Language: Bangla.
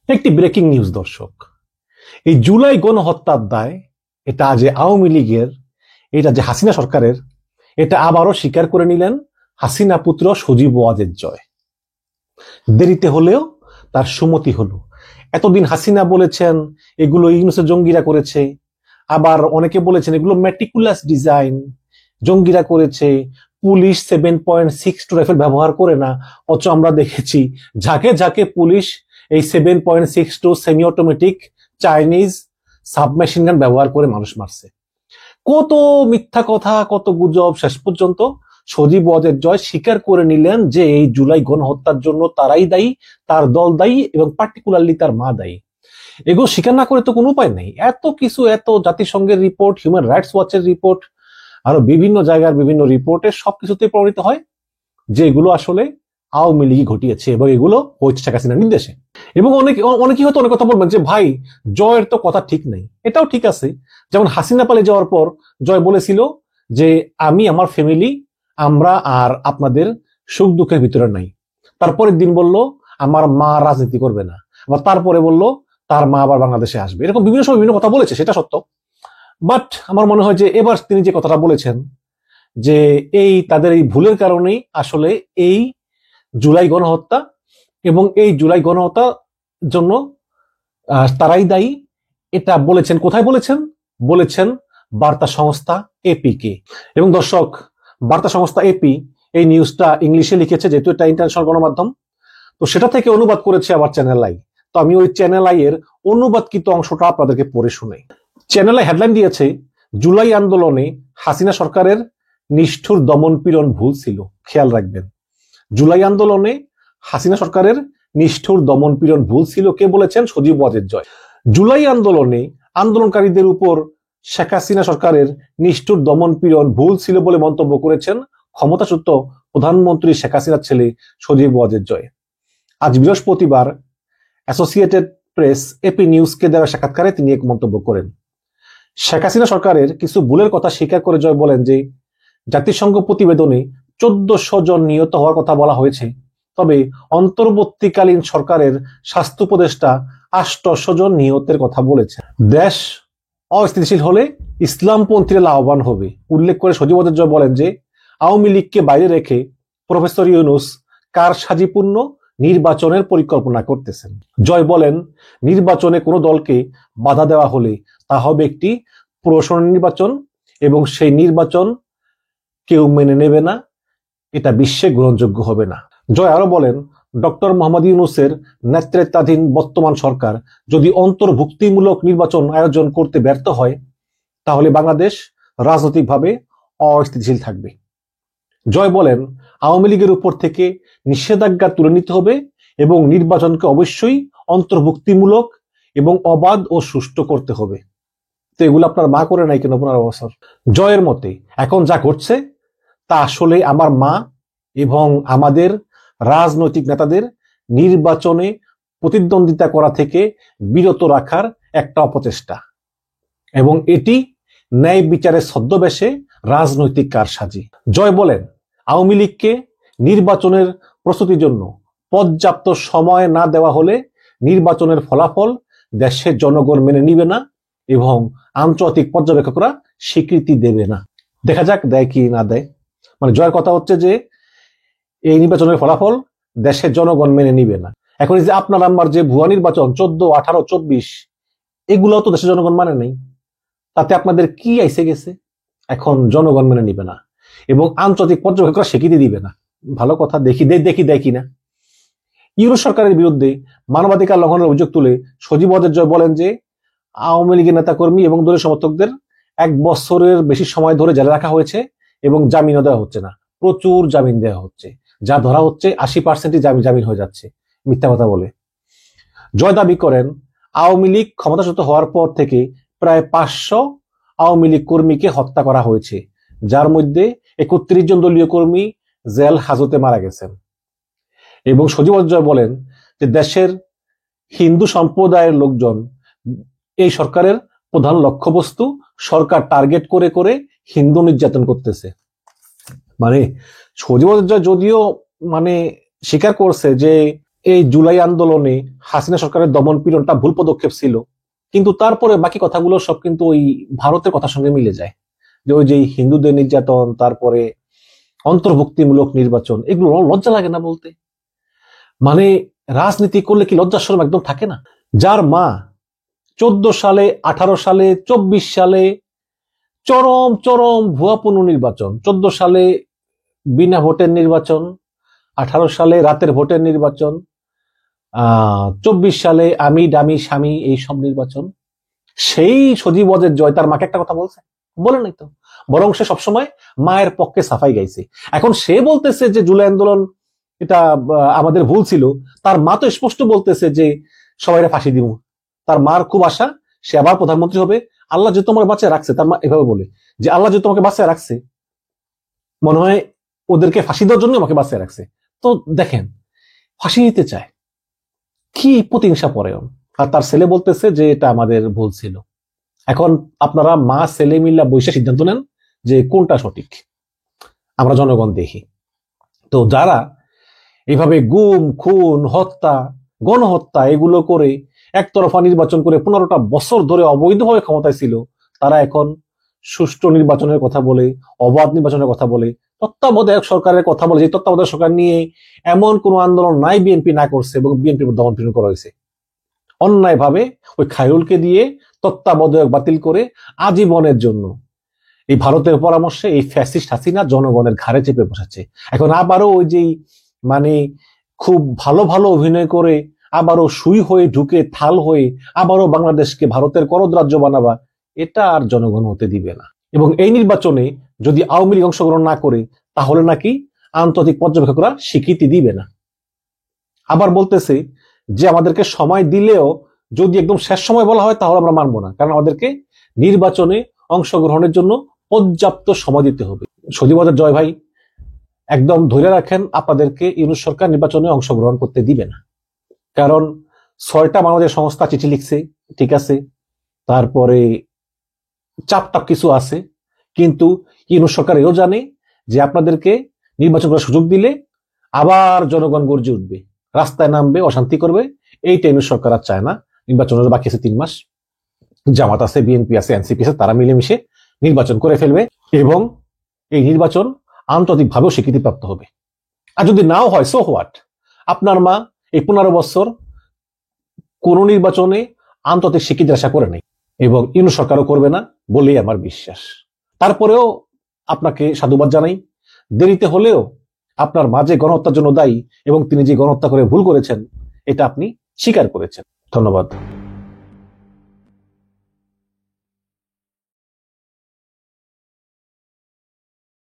একটি ব্রেকিং নিউজ দর্শক, এই জুলাই গণহত্যার দায় এটা যে আওয়ামী লীগের, এটা যে হাসিনা সরকারের, এটা আবারও স্বীকার করে নিলেন হাসিনা পুত্র সজীব ওয়াজেদ জয়। দেরিতে হলেও তার সুমতি হলো। এতদিন হাসিনা বলেছেন এগুলো ইউনূসের জঙ্গিরা করেছে, আবার অনেকে বলেছেন এগুলো মেটিকুলাস ডিজাইন, জঙ্গিরা করেছে, পুলিশ 7.62 রাইফেল ব্যবহার করে না। অথচ আমরা দেখেছি ঝাঁকে ঝাঁকে পুলিশ এই 7.62 সেমি অটোমেটিক চাইনিজ সাবমেশিন গান ব্যবহার করে মানুষ মারছে। কত মিথ্যা কথা, কত গুজব। শেষ পর্যন্ত সজীব ওয়াজেদ জয় স্বীকার করে নিলেন যে এই জুলাই গণহত্যার জন্য তারাই দায়ী, তার দল দায়ী এবং পার্টিকুলারলি তার মা দায়ী। এগুলো স্বীকার না করে তো কোনো উপায় নেই। এত কিছু, এত জাতিসংঘের রিপোর্ট, হিউম্যান রাইটস ওয়াচের রিপোর্ট, আরো বিভিন্ন জায়গার বিভিন্ন রিপোর্টে সবকিছুতে প্রমাণিত হয় যে এগুলো আসলে আওয়ামী লীগ ঘটিয়েছে এবং এগুলো হয়েছে শেখ হাসিনার নির্দেশে। এবং অনেকেই হয়তো অনেক কথা বলবেন যে ভাই জয়ের তো কথা ঠিক নেই। এটাও ঠিক আছে। যেমন হাসিনা পালিয়ে যাওয়ার পর জয় বলেছিল যে আমি আমার ফ্যামিলি আমরা আর আপনাদের সুখ দুঃখের ভিতরে নাই। তারপরের দিন বলল আমার মা রাজনীতি করবে না, আবার তারপরে বলল তার মা আবার বাংলাদেশে আসবে। এরকম বিভিন্ন সময় বিভিন্ন কথা বলেছে, সেটা সত্য। বাট আমার মনে হয় যে এবার তিনি যে কথাটা বলেছেন যে এই তাদের এই ভুলের কারণেই আসলে এই জুলাই গণহত্যা, এবং এই জুলাই গণহত্যার জন্য তারাই দায়ী, এটা বলেছেন কোথায় বলেছেন বার্তা সংস্থা এপি কে। এবং দর্শক, বার্তা সংস্থা এপি এই নিউজটা ইংলিশে লিখেছে, যেহেতু এটা ইন্টারন্যাশনাল গণমাধ্যম, তো সেটা থেকে অনুবাদ করেছে আবার চ্যানেল আই। তো আমি ওই চ্যানেল আই এর অনুবাদকৃত অংশটা আপনাদেরকে পড়ে শুনাই। চ্যানেল আই হেডলাইন দিয়েছে, জুলাই আন্দোলনে হাসিনা সরকারের নিষ্ঠুর দমন পীড়ন ভুল ছিল। খেয়াল রাখবেন, জুলাই আন্দোলনে হাসিনা সরকারের নিষ্ঠুর দমন পীড়ন ভুল ছিল। কে বলেছেন? সজীব ওয়াজেদ জয়। জুলাই আন্দোলনে আন্দোলনকারীদের উপর শেখ হাসিনা সরকারের নিষ্ঠুর দমন পীড়ন ভুল ছিল বলে মন্তব্য করেছেন ক্ষমতাচ্যুত প্রধানমন্ত্রী শেখ হাসিনার ছেলে সজীব ওয়াজেদ জয়। আজ বৃহস্পতিবার অ্যাসোসিয়েটেড প্রেস এপি নিউজকে দেওয়া সাক্ষাৎকারে তিনি এক মন্তব্য করেন। শেখ হাসিনা সরকারের কিছু ভুলের কথা স্বীকার করে জয় বলেন যে জাতিসংঘ প্রতিবেদনে 1400 জন নিহত হওয়ার কথা বলা হয়েছে, তবে অন্তর্বর্তীকালীন সরকারের স্বাস্থ্য উপদেষ্টা 800 জন নিহতের কথা বলেছে। দেশ অস্থিতিশীল হলে ইসলামপন্থীরা লাভবান হবে উল্লেখ করে সজীব ওয়াজেদ জয় বলেন যে আওয়ামী লীগকে বাইরে রেখে প্রফেসর ইউনূস কারসাজিপূর্ণ নির্বাচনের পরিকল্পনা করতেছেন। জয় বলেন, নির্বাচনে কোনো দলকে বাধা দেওয়া হলে তা হবে একটি প্রহসন নির্বাচন এবং সেই নির্বাচন কেউ মেনে নেবে না, এটা বিশ্বে গ্রহণযোগ্য হবে না। জয় আরো বলেন, ডক্টর মোহাম্মদ ইউনূসের নেতৃত্বাধীন বর্তমান সরকার যদি অন্তর্ভুক্তিমূলক নির্বাচন আয়োজন করতে ব্যর্থ হয় তাহলে বাংলাদেশ রাজনৈতিকভাবে অস্থিতিশীল থাকবে। জয় বলেন, আওয়ামী লীগের উপর থেকে নিষেধাজ্ঞা তুলে নিতে হবে এবং নির্বাচনকে অবশ্যই অন্তর্ভুক্তিমূলক এবং অবাধ ও সুষ্ঠু করতে হবে। তো এগুলো আপনার মা করে নাই কেন 15 বছর? জয়ের মতে এখন যা ঘটছে তা আসলে আমার মা এবং আমাদের রাজনৈতিক নেতাদের নির্বাচনে প্রতিদ্বন্দ্বিতা করা থেকে বিরত রাখার একটা অপচেষ্টা, এবং এটি ন্যায় বিচারের ছদ্মবেশে রাজনৈতিক কারসাজি। জয় বলেন, আওয়ামী লীগকে নির্বাচনের প্রস্তুতির জন্য পর্যাপ্ত সময় না দেওয়া হলে নির্বাচনের ফলাফল দেশের জনগণ মেনে নিবে না এবং আন্তর্জাতিক পর্যবেক্ষকরা স্বীকৃতি দেবে না। দেখা যাক দেয় কি না দেয়। মানে জয়ের কথা হচ্ছে যে এই নির্বাচনের ফলাফল দেশের জনগণ মেনে নিবে না। এখন এই যে আপনার আমার যে ভুয়া নির্বাচন 14, 18, 24 এগুলো তো দেশের জনগণ মানে নেই, তাতে আপনাদের কি আইসে গেছে? এখন জনগণ মেনে নিবে না এবং আন্তর্জাতিক পর্যবেক্ষকরা স্বীকৃতি দিবে না। ভালো কথা, দেখি না। ইউরোপ সরকারের বিরুদ্ধে মানবাধিকার লঙ্ঘনের অভিযোগ তুলে সজীব ওয়াজেদ জয় বলেন যে আওয়ামী লীগের নেতাকর্মী এবং দলীয় সমর্থকদের 1 বছরের বেশি সময় ধরে জেলে রাখা হয়েছে এবং জামিনও দেওয়া হচ্ছে না। প্রচুর জামিন দেওয়া হচ্ছে, যা ধরা হচ্ছে 80% জামিন হয়ে যাচ্ছে মিথ্যা কথা বলে। জয় দাবি করেন, আওয়ামী লীগ ক্ষমতাচ্যুত হওয়ার পর থেকে প্রায় 500 আওয়ামী লীগ কর্মীকে হত্যা করা হয়েছে, যার মধ্যে 31 জন দলীয় কর্মী জেল হাজতে মারা গেছেন। এবং সজীব ওয়াজেদ জয় বলেন যে দেশের হিন্দু সম্প্রদায়ের লোকজন এই সরকারের প্রধান লক্ষ্যবস্তু, সরকার টার্গেট করে করে হিন্দু নির্যাতন করতেছে। মানে সজীব ওয়াজেদ জয় যদিও মানে স্বীকার করছে যে এই জুলাই আন্দোলনে হাসিনা সরকারের দমন পীড়নটা ভুল পদক্ষেপ ছিল, কিন্তু তারপরে বাকি কথাগুলো সব কিন্তু ওই ভারতের কথার সঙ্গে মিলে যায়। যে ওই যে হিন্দুদের নির্যাতন, তারপরে অন্তর্ভুক্তিমূলক নির্বাচন, এগুলো লজ্জা লাগে না বলতে? মানে রাজনীতি করলে কি লজ্জা শরম একদম থাকে না? যার মা 14 সালে, 18 সালে, 24 সালে চরম চরম ভুয়া পুনর্নির্বাচন, 14 সালে বিনা ভোটের নির্বাচন, 18 সালে রাতের ভোটের নির্বাচন, 24 সালে আমি ডামি স্বামী এই সব নির্বাচন, সেই সজীব ওয়াজেদ জয় তার মাকে একটা কথা বলছে? বলে নাই তো, বরং সে সবসময় মায়ের পক্ষে সাফাই গাইছে। এখন সে বলতেছে যে জুলাই আন্দোলন এটা আমাদের ভুল ছিল, তার মা তো স্পষ্ট বলতেছে যে সবাইরা ফাঁসি দিব। তার মার খুব আশা সে আবার প্রধানমন্ত্রী হবে, আল্লাহ যে তোমার বাঁচায় রাখছে, তার মা এভাবে বলে যে আল্লাহ যে তোমাকে বাঁচায় রাখছে, মনে হয় ওদেরকে ফাঁসি দেওয়ার জন্য আমাকে বাঁচায় রাখছে। তো দেখেন, ফাঁসি দিতে চায়, কি প্রতিহিংসা পরায়ণ। আর তার ছেলে বলতেছে যে এটা আমাদের ভুল ছিল। এখন আপনারা মা ছেলে মিল্লা বৈশা সিদ্ধান্ত নেন যে কোনটা সঠিক, আমরা জনগণ দেখি। তো যারা এইভাবে গুম খুন হত্যা গণহত্যা এগুলো করে একতরফা নির্বাচন করে 15টা বছর ধরে অবৈধভাবে ক্ষমতায় ছিল, তারা এখন সুষ্ঠু নির্বাচনের কথা বলে, অবাধ নির্বাচনের কথা বলে, তত্ত্বাবধায়ক সরকারের কথা বলে। যে তত্ত্বাবধায়ক সরকার নিয়ে এমন কোন আন্দোলন নাই বিএনপি না করছে এবং বিএনপির দমন পীড়ন করা হয়েছে অন্যায় ভাবে। ওই খায়রুলকে দিয়ে তত্ত্বাবধায়ক বাতিল করে আজীবনের জন্য এই ভারতের পরামর্শে এই ফ্যাসিস্ট হাসিনা জনগণের ঘাড়ে চেপে বসাচ্ছে। এখন আবারও ওই যে মানে খুব ভালো ভালো অভিনয় করে আবারও সুই হয়ে ঢুকে থাল হয়ে আবারও বাংলাদেশকে ভারতের করদরাজ্য বানাবা, এটা আর জনগণ হতে দিবে না। এবং এই নির্বাচনে যদি আওয়ামী লীগ অংশগ্রহণ না করে, তাহলে নাকি আন্তর্জাতিক পর্যবেক্ষকরা স্বীকৃতি দিবে না। আবার বলতেছে যে আমাদেরকে সময় দিলেও যদি একদম শেষ সময় বলা হয় তাহলে আমরা মানবো না, কারণ আমাদেরকে নির্বাচনে অংশগ্রহণের জন্য পর্যাপ্ত সময় দিতে হবে। সজীব ওয়াজেদ জয় ভাই, একদম ধরে রাখেন আপনাদেরকে ইউনূস সরকার নির্বাচনে অংশগ্রহণ করতে দিবে না। কারণ 6টা বাংলাদেশ সংস্থা চিঠি লিখছে, ঠিক আছে, তারপরে চাপটাপ কিছু আছে, কিন্তু ইউনূস সরকার এও জানে যে আপনাদেরকে নির্বাচন করার সুযোগ দিলে আবার জনগণ গর্জে উঠবে, রাস্তায় নামবে, অশান্তি করবে। এইটা ইউনূস সরকার আর চায় না। নির্বাচনের বাকি আছে 3 মাস, জামাত আছে, বিএনপি আছে, এনসিপি আছে, তারা মিলেমিশে নির্বাচন করে ফেলবে এবং এই নির্বাচন আন্তর্জাতিকভাবেও স্বীকৃতিপ্রাপ্ত হবে। আর যদি নাও হয়, সো হোয়াট? আপনার মা এই 15 বছর কোন নির্বাচনে আন্তর্জাতিক স্বীকৃতির আশা করে নেই এবং ইউনূস সরকারও করবে না বলেই আমার বিশ্বাস। তারপরেও আপনাকে সাধুবাদ জানাই, দেরিতে হলেও আপনার মা যে গণহত্যার জন্য দায়ী এবং তিনি যে গণহত্যা করে ভুল করেছেন এটা আপনি স্বীকার করেছেন। ধন্যবাদ।